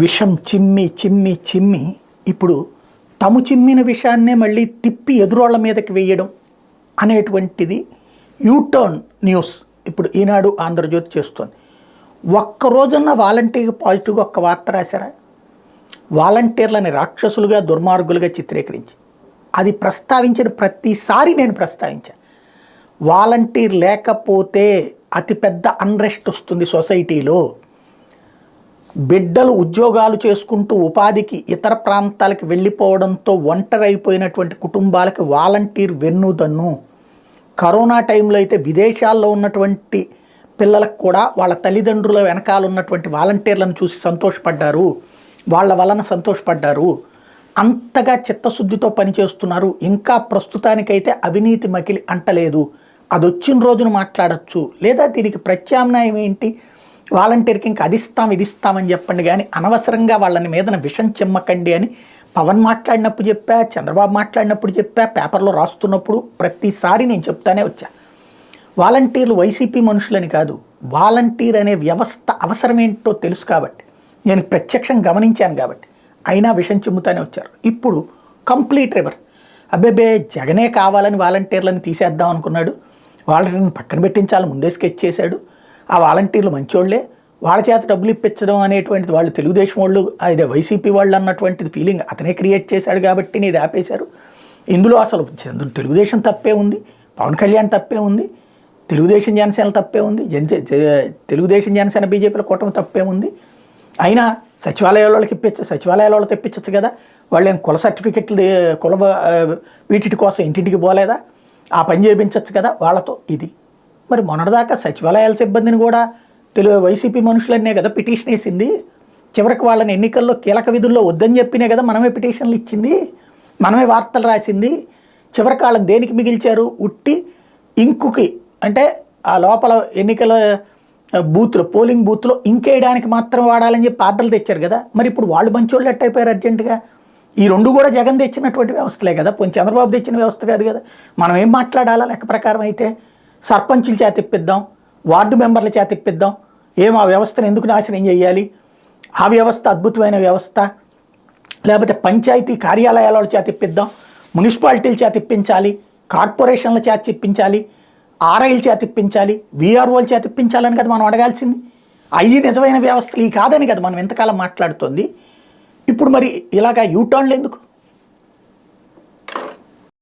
విషం చిమ్మి చిమ్మి చిమ్మి ఇప్పుడు తము చిమ్మిన విషాన్నే మళ్ళీ తిప్పి ఎదురోళ్ళ మీదకి వేయడం అనేటువంటిది యూటర్న్ న్యూస్ ఇప్పుడు ఈనాడు ఆంధ్రజ్యోతి చేస్తుంది. ఒక్కరోజున్న వాలంటీర్గా పాజిటివ్గా ఒక్క వార్త రాశారా? వాలంటీర్లని రాక్షసులుగా దుర్మార్గులుగా చిత్రీకరించి అది ప్రస్తావించిన ప్రతిసారి నేను ప్రస్తావించాను. వాలంటీర్ లేకపోతే అతిపెద్ద అన్రెస్ట్ వస్తుంది సొసైటీలో. బిడ్డలు ఉద్యోగాలు చేసుకుంటూ ఉపాధికి ఇతర ప్రాంతాలకు వెళ్ళిపోవడంతో ఒంటరి అయిపోయినటువంటి కుటుంబాలకి వాలంటీర్ వెన్నుదన్ను. కరోనా టైంలో అయితే విదేశాల్లో ఉన్నటువంటి పిల్లలకు కూడా వాళ్ళ తల్లిదండ్రుల వెనకాల ఉన్నటువంటి వాలంటీర్లను చూసి సంతోషపడ్డారు, వాళ్ళ వలన సంతోషపడ్డారు, అంతగా చిత్తశుద్ధితో పనిచేస్తున్నారు. ఇంకా ప్రస్తుతానికైతే అవినీతి మకిలి అంటలేదు. అది వచ్చిన రోజున మాట్లాడచ్చు, లేదా దీనికి ప్రత్యామ్నాయం ఏంటి, వాలంటీర్కి ఇంకా అది ఇస్తాం ఇది ఇస్తామని చెప్పండి, కానీ అనవసరంగా వాళ్ళని మీదన విషం చిమ్మకండి అని పవన్ మాట్లాడినప్పుడు చెప్పా, చంద్రబాబు మాట్లాడినప్పుడు చెప్పా, పేపర్లో రాస్తున్నప్పుడు ప్రతిసారి నేను చెప్తానే వచ్చా. వాలంటీర్లు వైసీపీ మనుషులని కాదు, వాలంటీర్ అనే వ్యవస్థ అవసరం ఏంటో తెలుసు కాబట్టి, నేను ప్రత్యక్షంగా గమనించాను కాబట్టి అయినా విషం చిమ్ముతానే వచ్చారు. ఇప్పుడు కంప్లీట్ రివర్స్. అబ్బేబే జగనే కావాలని వాలంటీర్లను తీసేద్దాం అనుకున్నాడు, వాలంటీర్లను పక్కన పెట్టించాలని ముందే స్కెచ్ చేశాడు. ఆ వాలంటీర్లు మంచోళ్లే, వాళ్ళ చేత డబ్బులు ఇప్పించడం అనేటువంటిది వాళ్ళు తెలుగుదేశం వాళ్ళు, అదే వైసీపీ వాళ్ళు అన్నటువంటిది ఫీలింగ్ అతనే క్రియేట్ చేశాడు కాబట్టి ఇది ఆపేశారు. ఇందులో అసలు తెలుగుదేశం తప్పే ఉంది, పవన్ కళ్యాణ్ తప్పే ఉంది, తెలుగుదేశం జనసేన తప్పే ఉంది, తెలుగుదేశం జనసేన బీజేపీల కూటమి తప్పే ఉంది. అయినా సచివాలయాల వాళ్ళకి సచివాలయాల వాళ్ళు తెప్పించచ్చు కదా, వాళ్ళు ఏం కుల సర్టిఫికెట్లు కుల వీటి కోసం ఇంటింటికి పోలేదా, ఆ పని చేయించవచ్చు కదా వాళ్ళతో. ఇది మరి మొన్నటిదాకా సచివాలయాల సిబ్బందిని కూడా వైసీపీ మనుషులనే కదా పిటిషన్ వేసింది. చివరికి వాళ్ళని ఎన్నికల్లో కీలక విధుల్లో వద్దని చెప్పినే కదా మనమే పిటిషన్లు ఇచ్చింది, మనమే వార్తలు రాసింది. చివరికి వాళ్ళని దేనికి మిగిల్చారు? ఉట్టి ఇంకుకి, అంటే ఆ లోపల ఎన్నికల బూత్లో పోలింగ్ బూత్లో ఇంకేయడానికి మాత్రం వాడాలని చెప్పి ఆర్డర్లు తెచ్చారు కదా. మరి ఇప్పుడు వాళ్ళు మంచోళ్ళు ఎట్టయిపోయారు అర్జెంటుగా. ఈ రెండు కూడా జగన్ తెచ్చినటువంటి వ్యవస్థలే కదా, పోనీ చంద్రబాబు తెచ్చిన వ్యవస్థ కాదు కదా. మనం ఏం మాట్లాడాలా లెక్క ప్రకారం అయితే? సర్పంచుల చేత ఇప్పిద్దాం, వార్డు మెంబర్ల చేత ఇప్పిద్దాం, ఏం ఆ వ్యవస్థను ఎందుకు నాశనం చేయాలి? ఆ వ్యవస్థ అద్భుతమైన వ్యవస్థ. లేకపోతే పంచాయతీ కార్యాలయాల చేత ఇప్పిద్దాం, మున్సిపాలిటీల చేత ఇప్పించాలి, కార్పొరేషన్ల చేత ఇప్పించాలి, ఆర్ఐల చేత ఇప్పించాలి, వీఆర్ఓల చేత ఇప్పించాలని కదా మనం అడగాల్సింది. అయ్యి నిజమైన వ్యవస్థలు ఈ కాదని కదా మనం ఎంతకాలం మాట్లాడుతోంది. ఇప్పుడు మరి ఇలాగా యూటర్న్లు ఎందుకు?